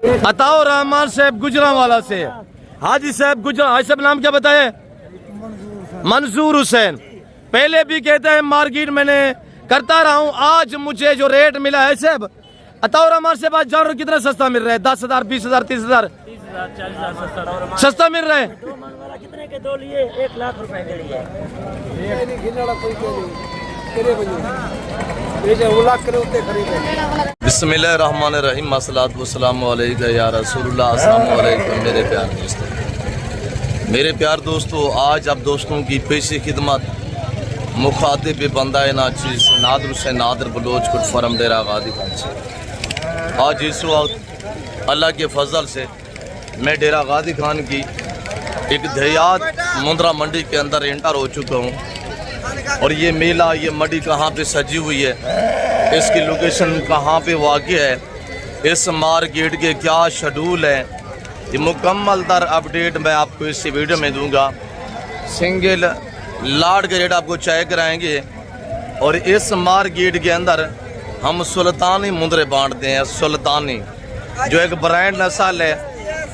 अताउर रहमान साहब गुजरांवाला से, हाजी साहब गुजरा, हाजी साहब नाम क्या बताए? मंसूर हुसैन। पहले भी कहते हैं मार्केट मैंने करता रहा हूँ, आज मुझे जो रेट मिला है साहब अताउर रहमान साहब, आज जानवर कितना सस्ता मिल रहा है? 10,000, 20,000, 30,000, 40,000 सस्ता मिल रहा है। कितने के दो लिए? 1 लाख रुपए के लिए। बिस्मिल्लाहिर्रहमानिर्रहीम, अस्सलातु वस्सलामु अलैका या रसूलुल्लाह, अस्सलामु अलैकुम मेरे प्यार दोस्तों। मेरे प्यार दोस्तों, आज आप दोस्तों की पेशी खिदमत मुखातिब बंदा नाचीज़ नादिर हुसैन नादिर बलोच कुट फरम डेरा गादी खान से। आज इस वक्त अल्लाह के फजल से मैं डेरा गादी खान की एक देहात मुंद्रा मंडी के अंदर एंटर हो चुका हूँ। और ये मेला, ये मंडी कहाँ पे सजी हुई है, इसकी लोकेशन कहाँ पे वाक़ है, इस मार्केट के क्या शेड्यूल है, ये मुकम्मल तर अपडेट मैं आपको इस वीडियो में दूंगा। सिंगल लाट के रेट आपको चेक कराएंगे। और इस मार्केट के अंदर हम सुल्तानी मुंदरे बांटते हैं। सुल्तानी जो एक ब्रांड नस्ल है,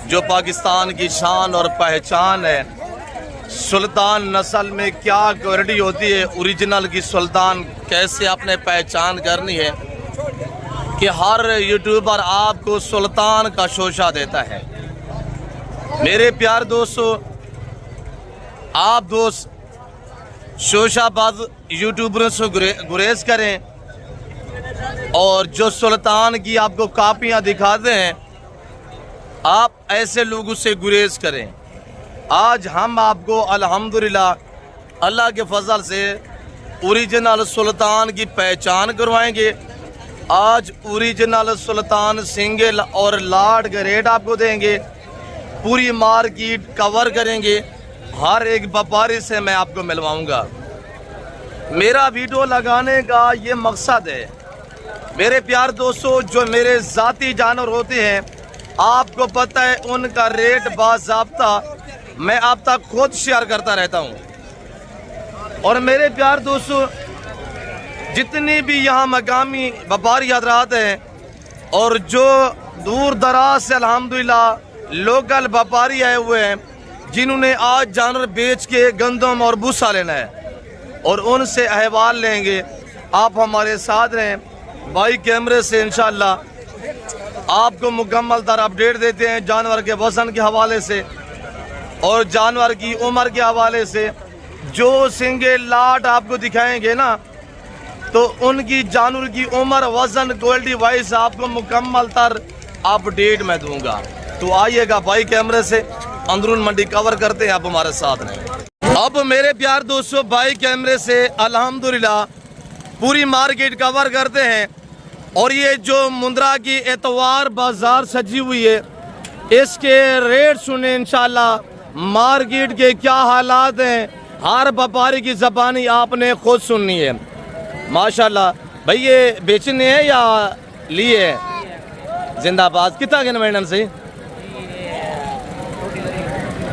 जो पाकिस्तान की शान और पहचान है। सुल्तान नस्ल में क्या क्वालिटी होती है, ओरिजिनल की सुल्तान कैसे आपने पहचान करनी है कि हर यूट्यूबर आपको सुल्तान का शोशा देता है। मेरे प्यार दोस्तों, आप दोस्त शोशाबाज यूट्यूबरों से गुरेज करें और जो सुल्तान की आपको कापियां दिखाते हैं, आप ऐसे लोगों से गुरेज करें। आज हम आपको अल्हम्दुलिल्लाह अल्लाह के फजल से ओरिजिनल सुल्तान की पहचान करवाएंगे। आज ओरिजिनल सुल्तान सिंगल और लाट के रेट आपको देंगे। पूरी मार्केट कवर करेंगे। हर एक व्यापारी से मैं आपको मिलवाऊंगा। मेरा वीडियो लगाने का ये मकसद है मेरे प्यार दोस्तों, जो मेरे ज़ाती जानवर होते हैं, आपको पता है उनका रेट बाज़ाब्ता मैं आप तक खुद शेयर करता रहता हूँ। और मेरे प्यार दोस्तों, जितनी भी यहाँ मकामी व्यापारी हज़रात हैं और जो दूर दराज से अल्हम्दुलिल्लाह लोकल व्यापारी आए हुए हैं, जिन्होंने आज जानवर बेच के गंदम और भूसा लेना है, और उनसे अहवाल लेंगे। आप हमारे साथ रहें। भाई कैमरे से इंशाल्लाह आपको मुकम्मल तर अपडेट देते हैं जानवर के वज़न के हवाले से और जानवर की उम्र के हवाले से। जो सिंगल लाट आपको दिखाएंगे ना, तो उनकी जानवर की उम्र, वज़न, क्वालिटी वाइज आपको मुकम्मल तर अपडेट मैं दूंगा। तो आइएगा भाई कैमरे से अंदरून मंडी कवर करते हैं, आप हमारे साथ रहें। अब मेरे प्यार दोस्तों, भाई कैमरे से अल्हम्दुलिल्लाह पूरी मार्केट कवर करते हैं। और ये जो मुंद्रा की एतवार बाजार सजी हुई है, इसके रेट सुने इंशाल्लाह। मार्केट के क्या हालात हैं, हर व्यापारी की ज़बानी आपने खुद सुननी है। माशाल्लाह भाई, ये बेचने हैं या लिए हैं? जिंदाबाद। कितना के मैडम से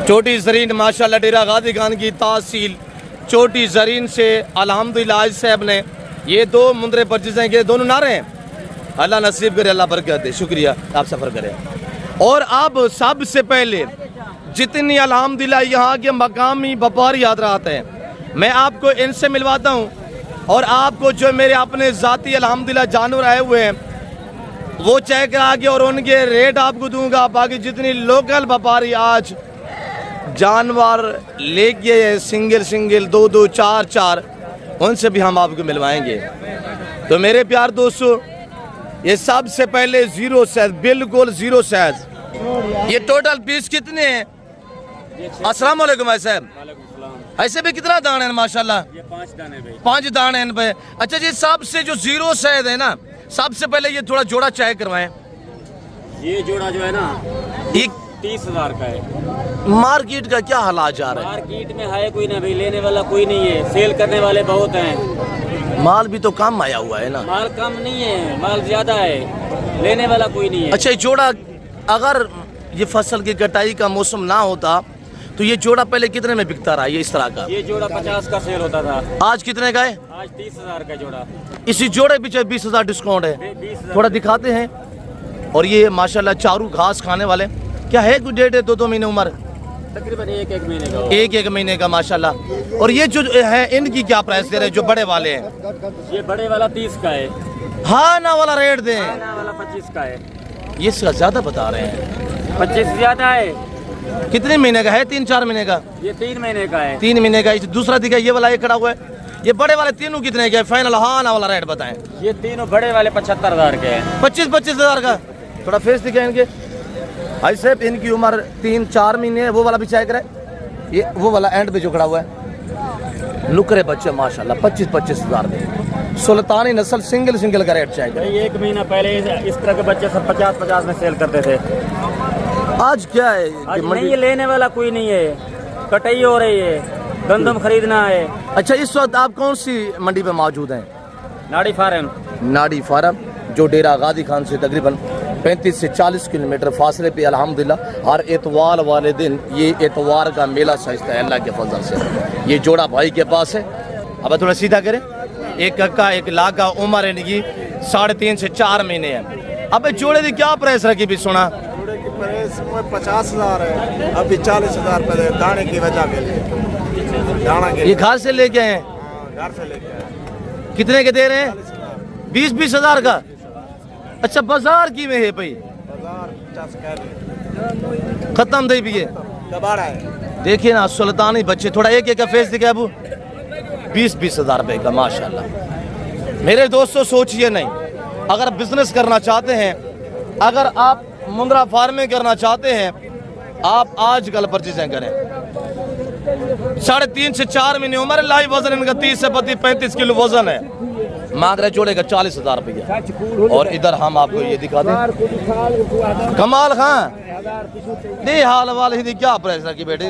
छोटी जरीन, माशाल्लाह डेरा गादी खान की तहसील छोटी जरीन से अल्हम्दुलिल्लाह आज साहब ने ये 2 मुंदरे परचेज हैं कि दोनों नारे हैं। अल्लाह नसीब करे, अल्लाह बरकत दे। शुक्रिया, आप सफ़र करें। और अब सबसे पहले जितनी अल्हम्दुलिल्लाह यहाँ के मकामी व्यापारी हज़रात हैं, मैं आपको इनसे मिलवाता हूँ। और आपको जो मेरे अपने ज़ाती अल्हम्दुलिल्लाह जानवर आए हुए हैं, वो चेक करा के और उनके रेट आपको दूंगा। बाकी जितनी लोकल व्यापारी आज जानवर लेके सिंगल 2-2, 4-4, उनसे भी हम आपको मिलवाएंगे। तो मेरे प्यार दोस्तों, ये सबसे पहले 0 साइज, बिल्कुल 0 साइज। ये टोटल पीस कितने हैं? अस्सलाम वालेकुम भाई साहब। ऐसे भी कितना दाने हैं? माशाल्लाह ये 5 दाने भाई। 5 दाने हैं भाई। अच्छा जी, सबसे जो 0 साइज है ना, सबसे पहले ये थोड़ा जोड़ा चेक करवाएं। ये जोड़ा जो है ना, ये 30,000 का है। मार्केट का क्या हालात जा रहा है? मार्केट में है कोई ना भाई, लेने वाला कोई नहीं है, सेल करने वाले बहुत हैं। माल भी तो कम आया हुआ है ना? माल कम नहीं है, माल ज्यादा है, लेने वाला कोई नहीं है। अच्छा, ये जोड़ा अगर ये फसल की कटाई का मौसम ना होता तो ये जोड़ा पहले कितने में बिकता रहा? ये इस तरह का ये जोड़ा 50 का सेल होता था। आज कितने का है? आज 30,000 का जोड़ा। इसी जोड़े पीछे 20,000 डिस्काउंट है। 20,000 थोड़ा दिखाते हैं। और ये माशाल्लाह चारू घास खाने वाले। क्या है कुछ डेट है? 2-2 महीने उम्र, तकरीबन 1-1 महीने का हो। 1-1 महीने का माशाल्लाह। और ये जो है इनकी क्या प्राइस दे रहे हैं जो बड़े वाले हैं? ये बड़े वाला 30 का है, हाँ ना वाला रेट दें। खाना वाला 25 का है। ये इसका ज्यादा बता रहे हैं। 25 ज्यादा है। कितने महीने का है? 3-4 महीने का? ये 3 महीने का है। 3 महीने का। दूसरा दिखा ये वाला एक खड़ा हुआ है। ये बड़े वाले तीनों कितने के? फाइनल हाँ ना वाला रेट बताएं। ये तीनों बड़े वाले 75,000 के हैं। 25-25 हज़ार का। थोड़ा फेस दिखाएं इनके भाई साहब। इनकी उम्र 3-4 महीने है। वो वाला भी चेक करें, ये वो वाला एंड पे जो खड़ा हुआ है। नुकरे बच्चे माशाल्लाह 25-25 हज़ार दे। सुल्तानी नस्ल सिंगल का रेट चेक करें। 1 महीना पहले इस तरह के बच्चे सब 50-50 में सेल करते थे। आज क्या है आज नहीं, ये लेने वाला कोई नहीं है। कटाई हो रही है, गंदम खरीदना है। अच्छा, इस वक्त आप कौन सी मंडी पे मौजूद हैं? नाड़ी फार्म। नाड़ी फार्म, जो डेरा गादी खान से तकरीबन 35 से 40 किलोमीटर फासले पे अल्हम्दुलिल्लाह हर एतवार वाले दिन ये एतवार का मेला सजता है अल्लाह के फजल से। ये जोड़ा भाई के पास है। अब थोड़ा सीधा करें। एक कक्का एक लाख का उम्र है इनकी 3.5 से 4 महीने है। अब जोड़े की क्या प्राइस रखी भी सुना? 50,000 है, अभी 40,000 रुपये दाने की वजह के लिए। दाना के ये घर से लेके आए हैं? घर से लेके आए। कितने के दे रहे हैं? 20-20 हज़ार का। अच्छा, बाजार की में है भाई? 50 कह रहे खत्म दे भी दबाड़ा है। देखिए ना सुल्तानी बच्चे। थोड़ा एक का फेस दिखा अबू। 20-20 हज़ार रुपये का माशाल्लाह। मेरे दोस्तों सोचिए नहीं, अगर बिजनेस करना चाहते हैं, अगर आप मुंद्रा फार्मिंग करना चाहते हैं, आप आजकल परचेजिंग करें। 3.5 से 4 महीने उम्र। लाइव वजन इनका 30 से 35 किलो वजन है। मांग रहे जोड़े का 40,000 रुपया। और इधर हम आपको ये दिखा दें कमाल खान दे हाल वाले ही क्या प्राइस रखी बेटे?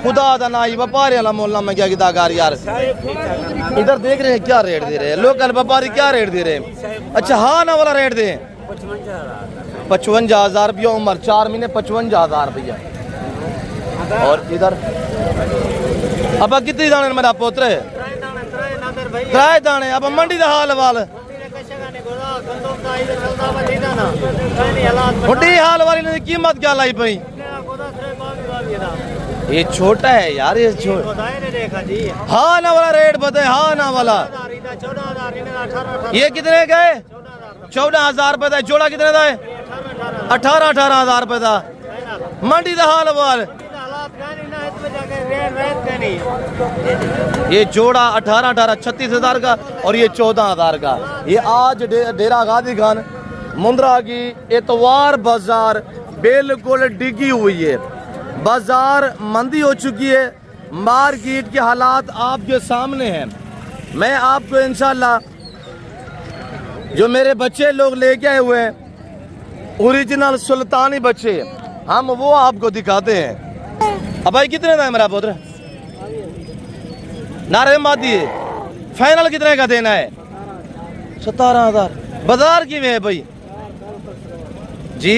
खुदा दा ना ही व्यापारी वाला मोहल्ला में क्या किताकार यार। इधर देख रहे हैं क्या रेट दे रहे हैं लोकल व्यापारी, क्या रेट दे रहे हैं? अच्छा हाँ ना वाला रेट दे 55,000 रुपया उम्र, 4 महीने 55,000 रुपया। और इधर अब कितनी दाने मेरा पोत्र त्रै दाने। अब मंडी का हाल वाल बुढ़ी हाल वाली ने कीमत क्या लाई पई? ये छोटा है यार, ये हाँ ना वाला रेट बताए। हाँ ना वाला ये कितने का है? 14,000 रुपए का। जोड़ा कितने का है? 18,000 रुपए का। मंडी का हाल वाल ये जोड़ा 18,000 36,000 का और ये 14,000 का। ये आज डेरा गादी खान मुंद्रा की एतवार बाजार बिल्कुल डिगी हुई है। बाजार मंदी हो चुकी है। मार्केट के हालात आपके सामने हैं। मैं आपको इंशाल्लाह जो मेरे बच्चे लोग लेके आए हुए हैं ओरिजिनल सुल्तानी बच्चे, हम वो आपको दिखाते हैं। अब भाई कितने का है मेरा पुत्र? नारे माती है। फाइनल कितने का देना है? 17,000। बाजार की में है भाई जी?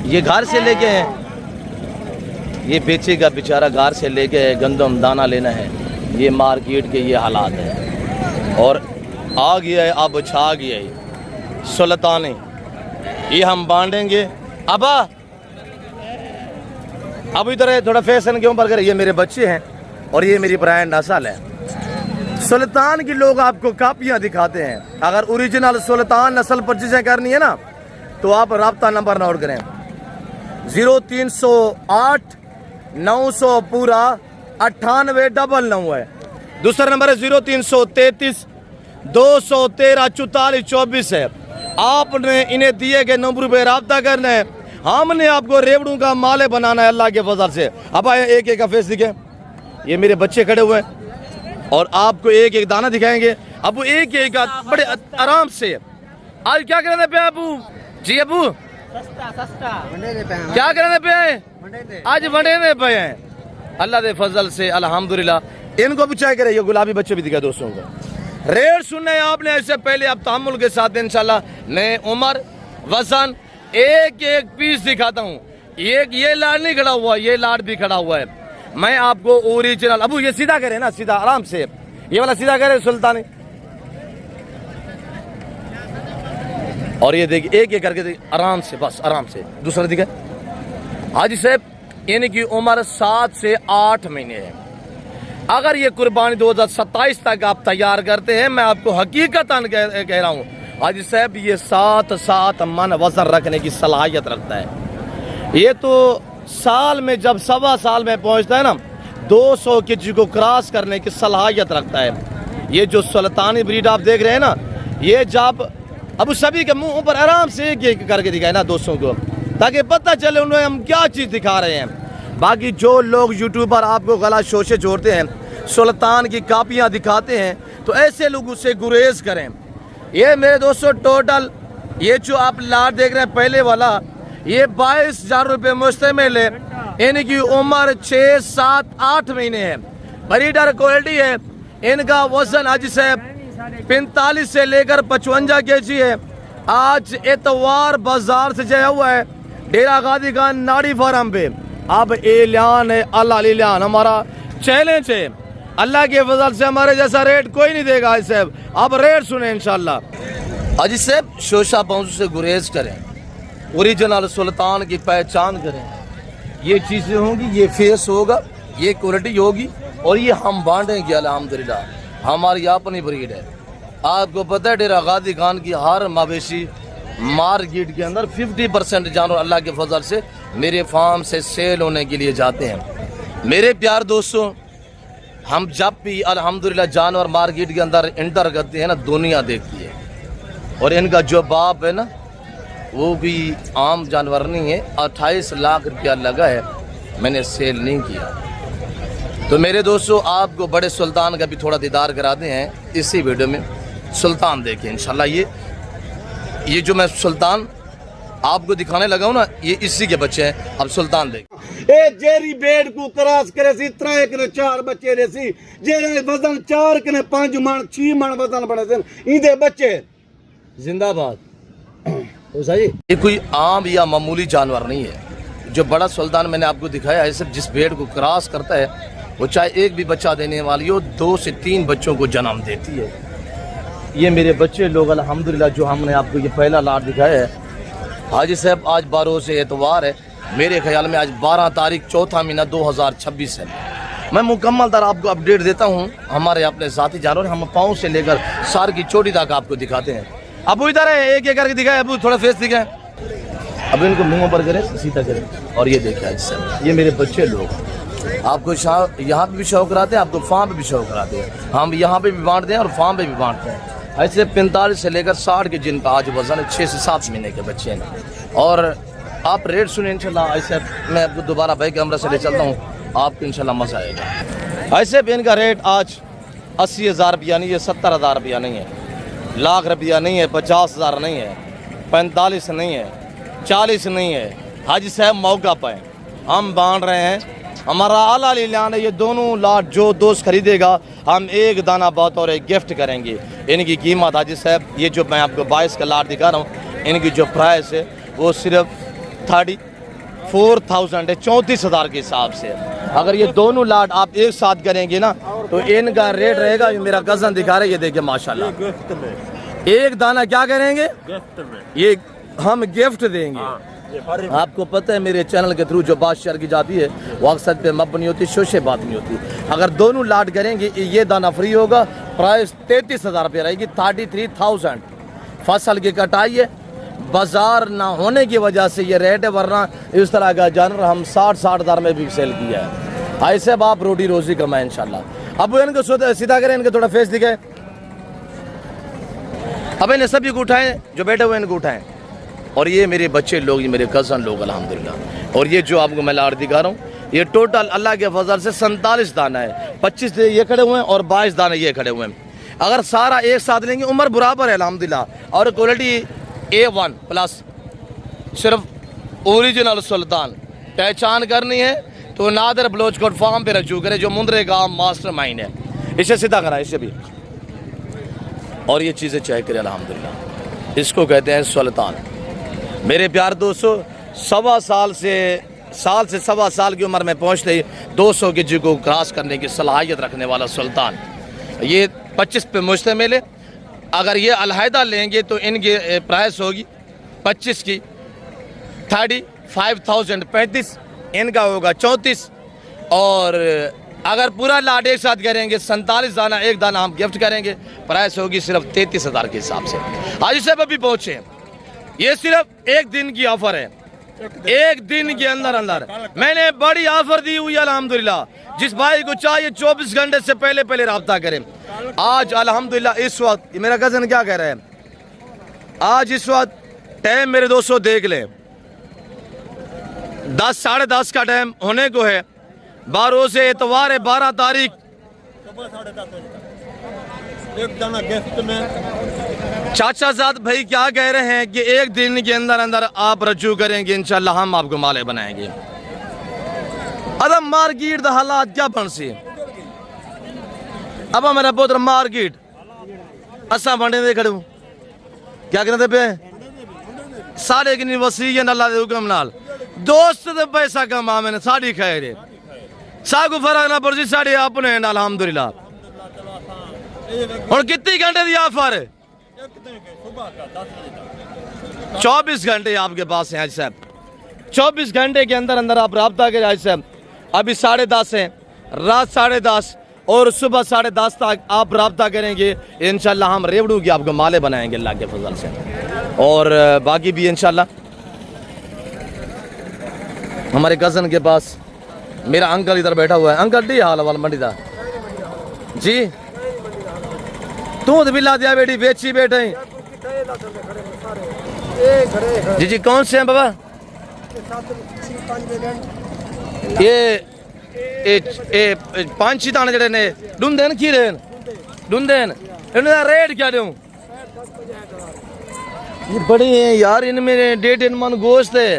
ये घर से लेके हैं, ये बेचेगा बेचारा। घर से लेके गंदम दाना लेना है। ये मार्केट के ये हालात है। और आ गया है, अब छा गया है सुल्तानी। ये हम बांटेंगे। अब इधर है थोड़ा फैशन के ऊपर। ये मेरे बच्चे हैं और ये मेरी ब्रांड नस्ल है। सुल्तान की लोग आपको कापियां दिखाते हैं। अगर ओरिजिनल सुल्तान नस्ल परचेजिंग करनी है ना तो आप राब्ता नंबर नोट करें 0308 900 पूरा 9899 है। दूसरा नंबर है 0333 213 44 24 है। आपने इन्हें दिए गए नंबर पे राब्ता करना है। हमने आपको रेवड़ू का माले बनाना है अल्लाह के फजल से। अब आए एक का फेस दिखे। ये मेरे बच्चे खड़े हुए हैं और आपको एक दाना दिखाएंगे। अब एक का बड़े आराम से। आज क्या करने पे अबू जी? अबू क्या करने पे आए? आज वंडे पे हैं अल्लाह के फजल से अल्हम्दुलिल्लाह। इनको भी चाहे करे। ये गुलाबी बच्चे भी दिखाए दोस्तों को। रेट सुनना है आपने ऐसे पहले। अब तामुल के साथ इंशाल्लाह नए उम्र वजन एक पीस दिखाता हूँ। एक ये लाड नहीं खड़ा हुआ, ये लाड भी खड़ा हुआ है। मैं आपको ओरिजिनल। अबू ये सीधा करे ना, सीधा आराम से। ये वाला सीधा करे सुल्तानी। और ये देखिए एक एक करके देखिए, आराम से, बस आराम से। दूसरा दिखा हाजी साहब, इनकी उम्र 7 से 8 महीने है। अगर ये कुर्बानी 2027 तक आप तैयार करते हैं, मैं आपको हकीकतन कह रहा हूँ हाजी साहब, ये 7 मन वजन रखने की सलाहियत रखता है। ये तो साल में जब 1.25 साल में पहुँचता है ना, 200 केजी को क्रॉस करने की सलाहियत रखता है। ये जो सुल्तानी ब्रीड आप देख रहे हैं ना, ये जब अब सभी के मुंह पर आराम से एक करके दिखाए ना दोस्तों को, ताकि पता चले उन्हें हम क्या चीज़ दिखा रहे हैं। बाकी जो लोग यूट्यूबर आपको गला शोशे जोड़ते हैं, सुल्तान की कापियाँ दिखाते हैं, तो ऐसे लोग उससे गुरेज करें। ये मेरे दोस्तों टोटल ये जो आप लाट देख रहे हैं पहले वाला, ये 22,000 रुपये मुश्तमिल है। इनकी उम्र 6, 7, 8 महीने है। ब्रीडर क्वालिटी है। इनका वजन आज से 45 से लेकर 55 केजी है। आज एतवार बाजार से जया हुआ है डेरा गादी खान नाड़ी फार्म पे। अब ऐलान है, अल्लाह हमारा चैलेंज है, अल्लाह के फजल से हमारे जैसा रेट कोई नहीं देगा। हाजी साहब अब रेट सुने इंशाल्लाह। हाजी साहब शोशा बाउंस से गुरेज करें, ओरिजिनल सुल्तान की पहचान करें। ये चीज़ें होंगी, ये फेस होगा, ये क्वालिटी होगी, और ये हम बांटेंगे अल्हम्दुलिल्लाह। हमारी अपनी ब्रीड है। आपको पता है डेरा गादी खान की हर मवेशी मार्केट के अंदर 50% जानवर अल्लाह के फजल से मेरे फार्म से सेल होने के लिए जाते हैं। मेरे प्यार दोस्तों, हम जब भी अल्हम्दुलिल्लाह जानवर मार्केट के अंदर इंटर करते हैं ना, दुनिया देखती है। और इनका जो बाप है ना, वो भी आम जानवर नहीं है। 28 लाख रुपया लगा है, मैंने सेल नहीं किया। तो मेरे दोस्तों, आपको बड़े सुल्तान का भी थोड़ा दीदार कराते हैं इसी वीडियो में। सुल्तान देखें इंशाल्लाह। ये जो मैं सुल्तान आपको दिखाने लगा हूँ ना, ये इसी के बच्चे हैं। अब सुल्तान देखें। ए जेरी बेड को क्रॉस करे सी 3 कने 4 बच्चे रे सी, जेरे वजन 4 कने 5 मन 6 मन वजन बने सन इंदे बच्चे जिंदाबाद। ये कोई आम या मामूली जानवर नहीं है। जो बड़ा सुल्तान मैंने आपको दिखाया है, सिर्फ जिस बेड को क्रॉस करता है, वो चाहे एक भी बच्चा देने वाली हो, 2 से 3 बच्चों को जन्म देती है। ये मेरे बच्चे लोग अल्हम्दुलिल्लाह, जो हमने आपको ये पहला लाट दिखाया है। हाजी साहब आज 12 से एतवार है, मेरे ख्याल में आज 12 तारीख 4वां महीना 2026 है। मैं मुकम्मल तरह आपको अपडेट देता हूँ। हमारे अपने साथी जानवर हम पाँव से लेकर सार की चोटी तक आपको दिखाते हैं। अब इधर है, एक एक करके दिखाए। अब थोड़ा फेस दिखाए। अब इनको मुँह पर करें, सीधा करें। और ये देखिए हाजी साहब, ये मेरे बच्चे लोग आपको यहाँ पे भी शौक कराते हैं, आपको फार्म पे भी शौक कराते हैं। हम यहाँ पे भी बांटते हैं और फार्म पे भी बांटते हैं। ऐसे 45 से लेकर 60 के जिनका आज वजन है, 6 से 7 महीने के बच्चे हैं। और आप रेट सुने इंशाल्लाह। ऐसे मैं आपको दोबारा भाई कैमरा से ले चलता हूँ, आपको इंशाल्लाह मजा आएगा। ऐसे भी इनका रेट आज 80,000 रुपया नहीं है, 70,000 रुपया नहीं है, लाख रुपया नहीं है, 50,000 नहीं है, 45 नहीं है, 40 नहीं है। हाजी साहब मौका पाए हम बांट रहे हैं। हमारा आला लीलान है। ये दोनों लाट जो दोस्त खरीदेगा, हम एक दाना बहुत और एक गिफ्ट करेंगे। इनकी कीमत हाजी साहब, ये जो मैं आपको 22 का लाट दिखा रहा हूँ, इनकी जो प्राइस है वो सिर्फ 34,000 है, 34,000 के हिसाब से। अगर ये दोनों लाट आप एक साथ करेंगे ना, तो इनका रेट रहेगा, ये मेरा कज़न दिखा रहा है, ये देखिए माशाल्लाह। एक दाना क्या करेंगे, ये हम गिफ्ट देंगे। आपको पता है मेरे चैनल के थ्रू जो बात शेयर की जाती है, वो अक्सर पे मबनी होती है, शोशे बात नहीं होती। अगर दोनों लाट करेंगे, ये दाना फ्री होगा। प्राइस 33,000 रुपये रहेगी, 33,000। फसल की कटाई है, बाजार ना होने की वजह से ये रेट है, वरना इस तरह का जानवर हम 60,000 में भी सेल किया है। ऐसे अब आप रोटी रोजी कमाएं इंशाल्लाह। अब इनको सीधा करें, इनका थोड़ा फेस दिखाए। अब इन्हें सभी को उठाएं, जो बैठे हुए इनको उठाएं। और ये मेरे बच्चे लोग, ये मेरे कज़न लोग अल्हम्दुलिल्लाह। और ये जो आपको मैं लाट दिखा रहा हूँ, ये टोटल अल्लाह के फजल से 47 दाना है। 25 ये खड़े हुए हैं और 22 दाने ये खड़े हुए हैं। अगर सारा एक साथ लेंगे, उम्र बराबर है अल्हम्दुलिल्लाह। और क्वालिटी A1 प्लस। सिर्फ ओरिजिनल सुल्तान पहचान करनी है तो नादर बलोचकोट फार्म पे रजू करे, जो मुंद्रे का मास्टर माइंड है। इसे सीधा करा, इसे भी। और ये चीज़ें चेक करें अल्हम्दुलिल्लाह। इसको कहते हैं सुल्तान। मेरे प्यार दोस्तों, 1.25 साल से 1.25 साल की उम्र में पहुंचते ही 200 केजी को क्रॉस करने की सलाहियत रखने वाला सुल्तान। ये 25 पे मुश्तमिल है। अगर ये अलहदा लेंगे तो इनकी प्राइस होगी 25 की, 35,000 35, इनका होगा 34। और अगर पूरा लाड एक साथ करेंगे 47 दाना, एक दाना हम गिफ्ट करेंगे, प्राइस होगी सिर्फ 33,000 के हिसाब से। हाजी साहब अभी पहुँचे हैं, ये सिर्फ एक दिन की ऑफर है, एक दिन के अंदर अंदर मैंने बड़ी ऑफर दी हुई है अल्हम्दुलिल्लाह। जिस भाई को चाहिए 24 घंटे से पहले पहले रब्ता करें। आज अल्हम्दुलिल्लाह इस वक्त मेरा कज़न क्या कह रहा है, आज इस वक्त टाइम मेरे दोस्तों देख लें 10 साढ़े 10 का टाइम होने को है। 12 से इतवार है 12 तारीख। चाचा जाद भाई क्या कह रहे हैं कि एक दिन के अंदर अंदर आप रजू करेंगे, इंशाल्लाह हम आपको माले बनाएंगे। अदम मार्केट दा हालात क्या बन सी, अब मेरा पुत्र मार्केट असा बने दे खड़ू क्या कहते पे सारे की वसी अल्लाह दे हुक्म नाल दोस्त दे पैसा कमा मैंने साड़ी खैर है, सागु फर्क ना पड़सी साड़ी अपने अल्हम्दुलिल्लाह। और कितनी घंटे दी ऑफर है, 24 घंटे आपके पास है हाजी साहब। 24 घंटे के अंदर अंदर आप रब्ता करें हाजी साहब। अभी 10:30 है, रात 10:30 और सुबह 10:30 तक आप रब्ता करेंगे, इंशाल्लाह हम रेवड़ू की आपको माले बनाएंगे अल्लाह के फजल से। और बाकी भी इंशाल्लाह हमारे कज़न के पास मेरा अंकल इधर बैठा हुआ है। अंकल डी हाल वाल मंडी दा जी, तू तो बिल्ला दिया बेटी बेची बैठे जी जी। कौन से हैं बाबा ये 5 दाने जड़े ने डूंदेन की रेन डूंदेन इनका रेट क्या दूं, ये बड़ी है यार, इनमें 1.5 मन गोश्त है।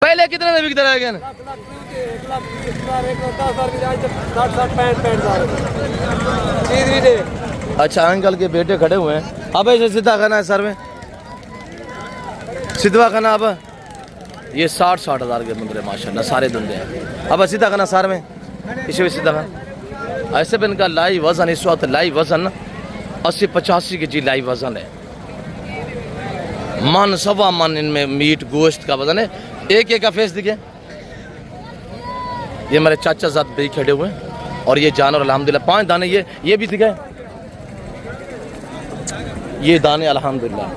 पहले कितने में बिकते रहे? अच्छा अंकल के बेटे खड़े हुए हैं। अब ऐसे सीधा खाना है सर में, सीधा खाना। अब ये 60 हज़ार के बंदे माशाल्लाह सारे धंधे हैं। अब सीधा खाना सर में, इसे भी सीधा खाना। ऐसे भी इनका लाइव वजन इस वक्त लाइव वजन 80-85 के जी लाइव वजन है। मन सवा मन इनमें मीट गोश्त का वजन है। एक का फेस दिखे, ये हमारे चाचा साथ भी खड़े हुए हैं। और ये जानवर अल्हम्दुलिल्लाह 5 दाने ये भी दिखाए, ये दाने अल्हम्दुलिल्लाह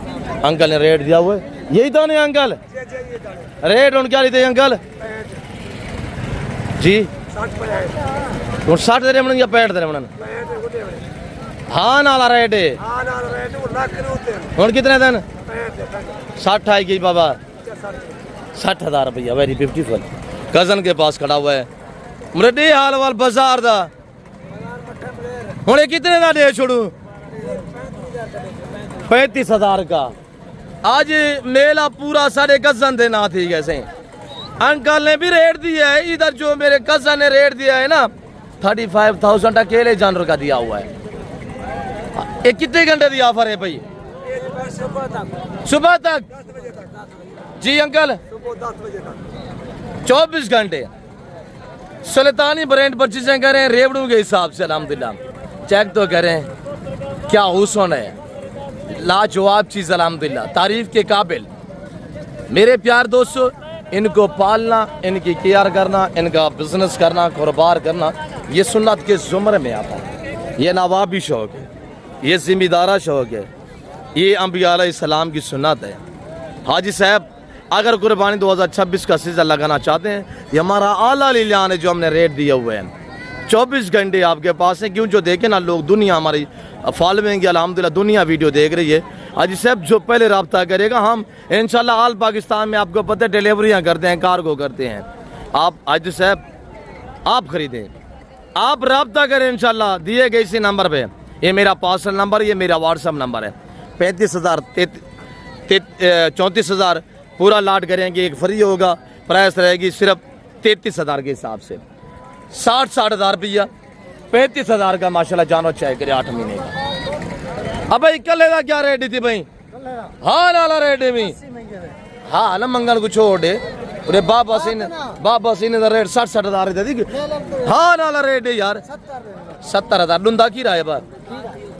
अंकल ने रेट दिया हुआ है। यही दाने अंकल रेट उन क्या लेते हैं अंकल जी? 60 दे रहे मन या 65 दे रहे मन? हाँ नाला रेट है हूँ कितने दिन? 60 आएगी बाबा, 60,000 रुपया। Very beautiful. कज़न के पास खड़ा हुआ है मुरडी हाल वाल बाजार दा हूँ कितने का दे छोड़ू? 35,000 का। आज मेला पूरा सारे कज़न दे ना थी कैसे अंकल ने भी रेट दिया है। इधर जो मेरे कज़न ने रेट दिया है ना 35,000 अकेले जानवर का दिया हुआ है। ये कितने घंटे की ऑफर है भाई? सुबह तक जी अंकल 24 घंटे सुल्तानी ब्रांड पर चीजें करें रेवड़ू के हिसाब से अल्हम्दुलिल्लाह। चेक तो करें क्या हुस्न है, लाजवाब चीज अल्हम्दुलिल्लाह, तारीफ के काबिल। मेरे प्यार दोस्तों, इनको पालना, इनकी केयर करना, इनका बिजनेस करना, कारोबार करना, ये सुन्नत के जुमरे में आता है। ये नवाबी शौक है, ये जिम्मेदारा शौक है, ये अंबिया अलैहिस्सलाम की सुन्नत है। हाजी साहब अगर कुर्बानी 2026 का सीजन लगाना चाहते हैं, ये हमारा आला लीला ने जो हमने रेट दिए हुए हैं 24 घंटे आपके पास है। क्यों जो देखे ना लोग, दुनिया हमारी फॉलोइंग अल्हम्दुलिल्लाह दुनिया वीडियो देख रही है। हाजी साहब जो पहले रब्ता करेगा, हम इंशाल्लाह आल पाकिस्तान में आपको पता है डिलीवरियाँ करते हैं, कार्गो करते हैं। आप हाजी साहब आप खरीदें, आप रब्ता करें इंशाल्लाह दिए गए इसी नंबर पे। ये मेरा पार्सल नंबर, ये मेरा व्हाट्सअप नंबर है। 35,000 34,000 पूरा लाट करेंगे, एक फ्री होगा, प्राइस रहेगी सिर्फ 33,000 के हिसाब से। 60 हज़ार रुपया 35,000 का माशाल्लाह जानवर चाहे करे 8 महीने का। अब भाई कल का क्या रेट थी भाई? हाँ नाला रेट है भी हाँ ना मंगल को छोड़ अरे बाबा सीने दा रेट 60,000 दे दी हाँ नाला रेट है यार 70,000 डूंदा खीरा है बार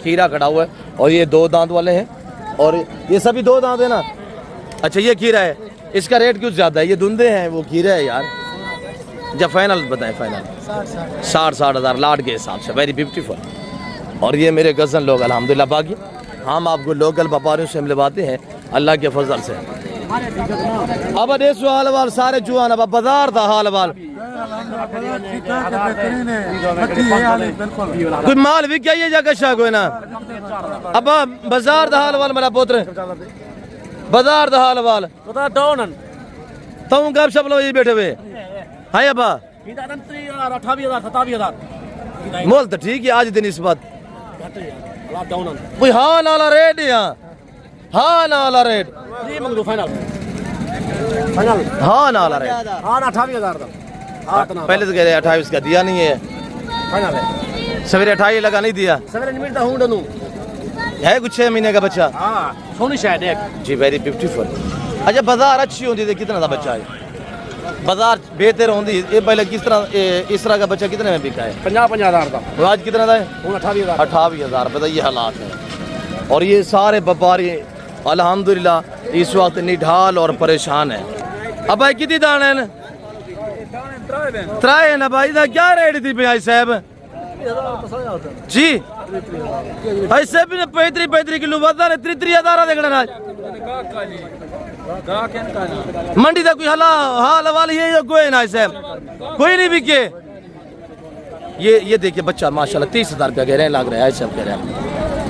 खीरा खड़ा हुआ है और ये 2 दांत वाले हैं और ये सभी 2 दांत है ना अच्छा ये खीरा है इसका रेट क्यों ज्यादा है ये धुंधे हैं वो खीरा है यार जब फाइनल बताएं फाइनल 60,000 लाट के हिसाब से वेरी ब्यूटीफुल और ये मेरे गजन लोग अल्हम्दुलिल्लाह बाकी हम आपको लोकल व्यापारियों से मिलवाते हैं अल्लाह के फजल से अब देसो हाल वाल सारे जुआन अब बाजार दा हाल वाल कोई माल भी क्या ये जगह शा कोई ना अब बाजार दा हाल वाल मेरा पुत्र बाजार दा हाल वाल पता डाउन तुम कब सब लोग बैठे हुए हाय अब्बा 28,000 मोल तो ठीक है आज दिन इस बात कोई हाँ नाला रेट यहाँ हाँ नाला रेट हाँ नाला रेट 28,000 पहले तो कह रहे 28 का दिया नहीं है सवेरे 28 लगा नहीं दिया है कुछ 6 महीने का बच्चा सोनी शायद एक जी वेरी ब्यूटीफुल अच्छा बाजार अच्छी होती थी कितना था बच्चा है बाजार बेहतर होती ये पहले किस तरह इस तरह का बच्चा कितने में बिका है 50,000 का वो आज कितना था 28,000 28,000 रुपये ये हालात है और ये सारे व्यापारी अल्हम्दुलिल्लाह इस वक्त निढाल और परेशान है अब भाई कितनी दाने हैं त्राए ना भाई इधर क्या रेट थी भाई साहब जी ऐसे भी 35 किलो वादा ने 33,000 देखना आज मंडी का कोई हाल वाली है कोई ना साहब कोई नहीं बिके ये देखिए बच्चा माशाल्लाह 30,000 का कह रहे हैं लग रहा है सब कह रहे हैं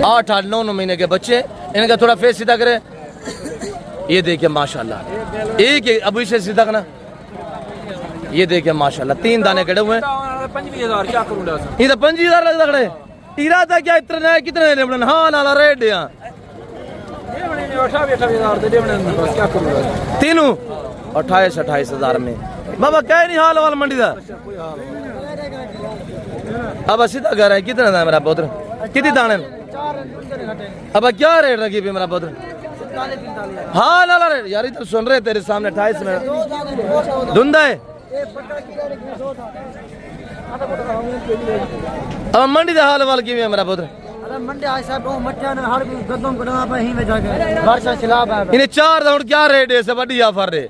8-9 महीने के बच्चे इनका थोड़ा फेस सीधा करे ये देखिए माशाल्लाह एक अभी से सीधा करना ये देखिए माशाल्लाह 3 दाने कड़े हुए हैं 25,000 क्या करूंगा ये तो 25,000 लग रहे इरादा क्या इतना है कितने हाँ नाला रेट यहाँ 28,000 दे देने क्या करूंगा तीनों 28,000 में बाबा कह नहीं हाल वाल मंडी का अब सीधा कह रहा है कितना था मेरा पुत्र कितनी दाने अब क्या रेट रखी भी मेरा पुत्र हाँ नाला रेट यार इधर सुन रहे तेरे सामने 28 में धुंधा है अब मंडी का हाल वाल की मेरा पुत्र इन्हें 4 दाउड क्या रेट है सब बढ़िया ऑफर है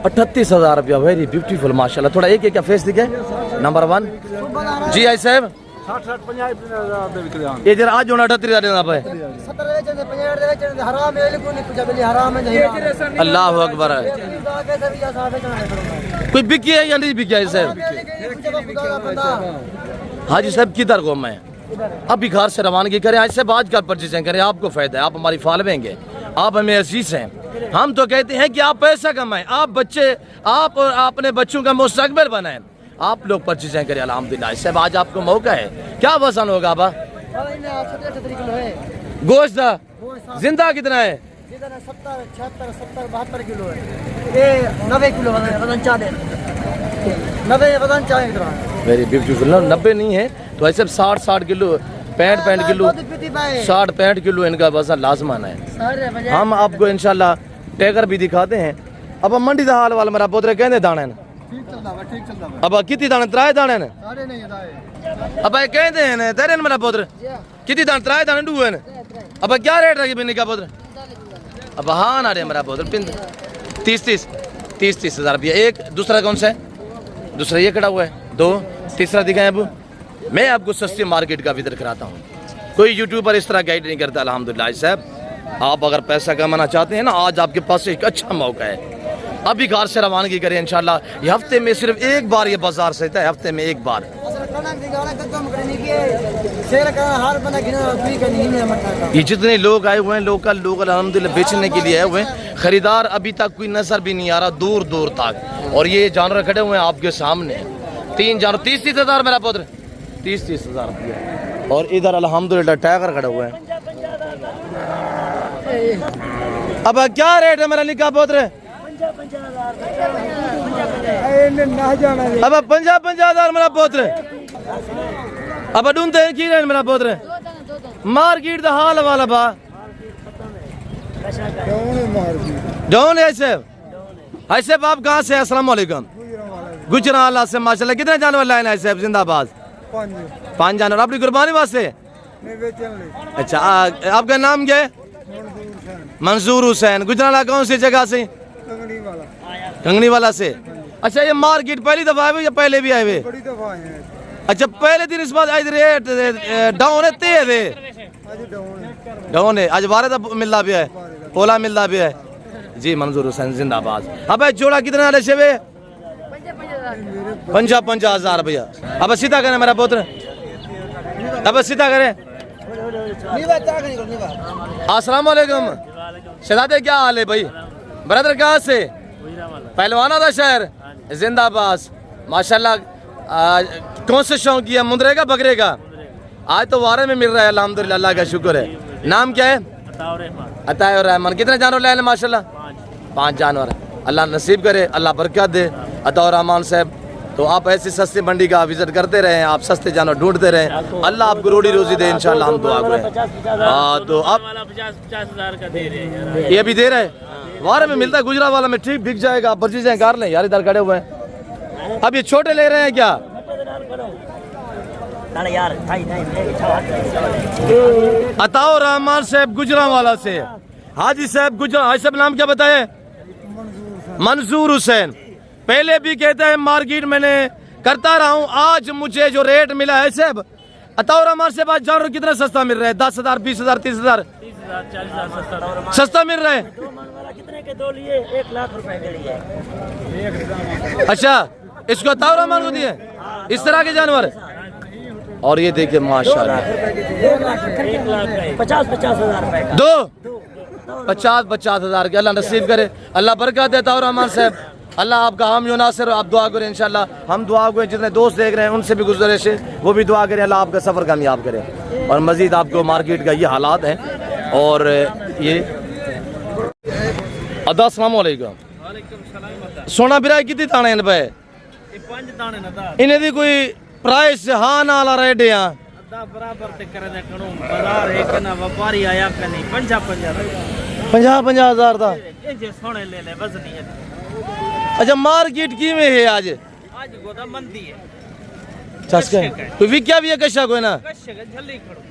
38,000 रुपया वेरी ब्यूटीफुल माशाल्लाह थोड़ा एक क्या फेस दिखे नंबर 1 जी आई साहब 60-50,000 ये जरा आज होना 38,000 देना पे अल्लाह अकबर कोई बिकी है या नहीं बिकी है साहब हाजी साहब किधर को मैं अब बिहार से रवानगी करें आज से आज कल परचेजिंग करें आपको फायदा है आप हमारी फॉलोइंग है आप हमें अजीज हैं हम तो कहते हैं कि आप पैसा कमाएं आप बच्चे आप और अपने बच्चों का मुस्तकबिल बनाएं आप लोग परचेजिंग करें अल्हम्दुलिल्लाह साहब आज आपको मौका है क्या वजन होगा बा गोश्त जिंदा कितना है 70-76-72 किलो है ये 90 किलो वजन चाहे 90 वजन चाहे वेरी ब्यूटीफुल ना 90 नहीं है तो ऐसे 60 किलो 65 किलो 60-65 किलो इनका वजन लाजमान है हम आपको इंशाल्लाह टैगर भी दिखाते हैं अब मंडी का हाल वाल मेरा पुत्र कहते दाने अब कितनी दाने 3 दाने अब कहते हैं तेरे मेरा पुत्र कितनी दाने 3 दाने डूए अब क्या रेट रखी बिन्नी का पुत्र अब हाँ ना रे मेरा पुत्र 30,000 रुपया एक दूसरा कौन सा है दूसरा ये खड़ा हुआ है 2 तीसरा दिखाएं अब मैं आपको सस्ती मार्केट का वितर कराता हूँ कोई यूट्यूबर इस तरह गाइड नहीं करता अल्हम्दुलिल्लाह साहब आप अगर पैसा कमाना चाहते हैं ना आज आपके पास एक अच्छा मौका है अभी कार से रवानगी करें इंशाल्लाह ये हफ्ते में सिर्फ एक बार ये बाजार से है हफ्ते में एक बार ये जितने लोग आए हुए हैं लोकल लोग अल्हम्दुलिल्लाह बेचने के लिए आए हुए हैं खरीदार अभी तक कोई नजर भी नहीं आ रहा दूर दूर तक और ये जानवर खड़े हुए हैं आपके सामने 3 जानवर 30,000 मेरा पुत्र 30,000 रुपया और इधर अल्हम्दुलिल्लाह टाइगर खड़े हुए हैं अब क्या रेट है मेरा निकाह पुत्र अब 50,000 मेरा पुत्र अब ढूंढते हैं की रेट मेरा पुत्र मार्केट का हाल वाला बा डाउन है साहब भाई साहब आप कहाँ से हैं? अस्सलाम वालेकुम। गुजरावाला से माशाल्लाह। कितने जानवर लाए हैं साहब? जिंदाबाद। 5 जानवर अपनी कुर्बानी वास्ते। अच्छा आपका नाम क्या है? मंसूर हुसैन। गुजरावाला कौन सी जगह से? कंगनी वाला से। अच्छा ये मार्केट पहली दफा आए हुए या पहले भी आए हुए? अच्छा पहले दिन इस बार आज रेट डाउन है तेज है? डाउन है आज 12 मिलता भी है, ओला मिलता भी है जी। मंसूर हुसैन जिंदाबाद। अब जोड़ा कितना वाले शेवे? 50,000 भैया। अब सीधा करें मेरा पुत्र, अब सीधा करें। अस्सलाम वालेकुम शहजादे, क्या हाल है भाई? ब्रदर कहाँ से? पहलवाना था शहर। जिंदाबाद माशाल्लाह। कौन से शौक किया, मुंदरे का बकरे का? आज तो वारे में मिल रहा है अल्हम्दुलिल्लाह, अल्लाह का शुक्र है। नाम क्या है? अताउर रहमान। कितने जानवर लाए माशाल्लाह? 5 जानवर। अल्लाह नसीब करे, अल्लाह बरकत दे। अताउर रहमान साहब तो आप ऐसी सस्ती मंडी का विजिट करते रहे, आप सस्ते जानवर ढूंढते रहे, अल्लाह आपको रोटी रोजी दे इंशाल्लाह, हम दुआ करें। हाँ तो आप 50,000 का दे रहे हैं। ये भी दे रहे हैं, वारे में मिलता है गुजरावाला में, ठीक बिक जाएगा। आप पर्ची कार लें यार, इधर खड़े हुए हैं। अब ये छोटे ले रहे हैं क्या? अताउर रहमान साहब गुजरावाला से। हाजी साहब गुजरा, हाजी साहब नाम क्या बताए? मंसूर हुसैन। पहले भी कहते हैं मार्केट मैंने करता रहा हूँ, आज मुझे जो रेट मिला है साहब अताउर रहमान से बात जानवर कितना सस्ता मिल रहा है? 10,000, 20,000, 30,000 सस्ता मिल रहा है। कितने के दो लिए? 1 लाख रुपए के लिए। अच्छा इसको अताउर रहमान को दिए इस तरह के जानवर? और ये देखिए माशाल्लाह 50,000 रुपए का। दो 50,000 के। अल्लाह नसीब करे, अल्लाह बरकत दे अताउर रहमान साहब। अल्लाह आपका हम नासिर, आप दुआ करें इंशाल्लाह। हम दुआ करें, जितने दोस्त देख रहे हैं उनसे भी गुजारिश है वो भी दुआ करें, अल्लाह आपका सफ़र कामयाब करे। और मज़ीद आपको मार्केट का ये हालात हैं। और ये अस्सलाम वालेकुम। सोना बिराई कितनी ताने इन पे? 5 दाने ना इन्हें दी कोई प्राइस हाँ नाला रेट है? बराबर ते करे दे कणो बाजार एक ना व्यापारी आया कनी 50,000 था। ये जे सोने ले ले वजनी है। अच्छा मार्केट की में है आज? आज गोदा मंदी है। चस्का कोई विक्या भी है कशा कोई ना? कश्य के झल्ली खड़ो।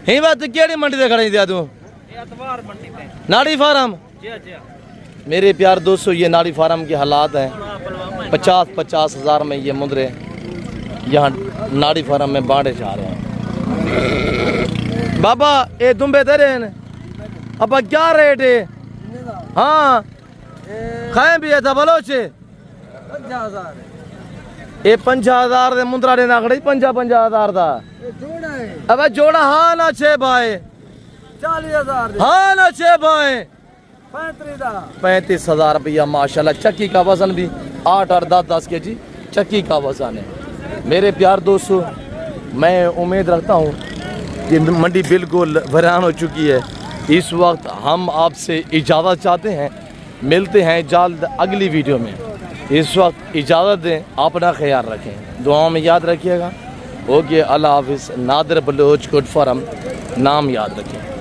ही बात तो केड़ी मंडी ते खड़ी दिया तू? ये अतवार मंडी पे नाड़ी फार्म। जी जी मेरे प्यार दोस्तों ये नाड़ी फार्म के हालात हैं। 50,000 में ये मुंदरे यहाँ नाड़ी फार्म में बांटे जा रहे हैं। बाबा ये दुम्बे दे रहे हैं अब क्या रेट है? हाँ खाए भी है था बलोचे 50,000 ये 50,000 दे मुंदरा देना खड़ी 50,000 था। अब जोड़ा हाँ ना 6 भाई 40,000 हाँ ना 6 भाई 35,000 रुपया माशाल्लाह। चक्की का वजन भी 8 और 10 kg चक्की का वजन है। मेरे प्यार दोस्तों मैं उम्मीद रखता हूँ कि मंडी बिल्कुल वीरान हो चुकी है। इस वक्त हम आपसे इजाज़त चाहते हैं, मिलते हैं जल्द अगली वीडियो में। इस वक्त इजाज़त दें, अपना ख्याल रखें, दुआओं में याद रखिएगा। ओके अल्लाह हाफिज़। नादिर बलोच गुड फार्म नाम याद रखें।